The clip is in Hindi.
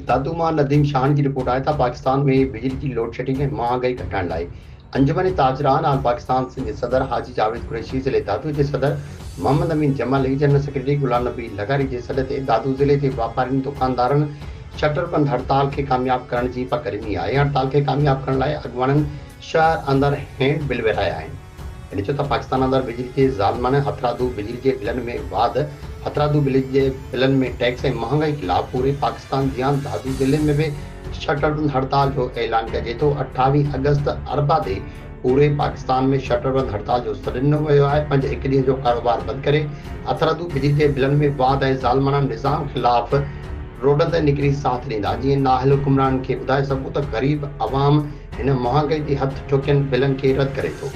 दादूमा नदीम शान की रिपोर्ट आया था पाकिस्तान में बिजली की लोड शेडिंग में महंगाई घटाने लाए अंजुमन ताजरान आल पाकिस्तान सिंध सदर हाजी जावेद कुरैशी ज़िले दादू के सदर मोहम्मद अमीन जमाल जनरल सेक्रेटरी गुलाम नबी लगारी के सदर ते दादू ज़िले के व्यापारी दुकानदारन शटर बंद हड़ताल के कामयाब करण की पकड़नी आहे। हड़ताल के कामयाब करण लाइ अगवानन शहर अंदर हैंड बिल विरहाया आहिनि। इन चो त पाकिस्तान अंदर बिजली के ज़ालमाना हथरादू बिजली के बिलन में वाद हथरादू बिजली के बिलन में टैक्स ऐं महंगाई खिलाफ पूरे पाकिस्तान जियां दादू ज़िले में भी शटरबंद हड़ताल जो ऐलान कजे तो 28 अगस्त अरबा ते पूरे पाकिस्तान में शटरबंद हड़ताल जो सॾु ॾिनो वियो आहे। 5 हिकु ॾींहं जो कारोबार बंदि करे हथरादू बिजली के बिलन में वाद ऐं ज़ालमाना निज़ाम खिलाफ रोडन ते निकिरी साथ ॾींदा। जीअं नाहिल हुकुमरान खे ॿुधाए सघूं त ग़रीब अवाम हिन महांगाई जे हथ ठोकियल बिलन खे रद्द करे थो।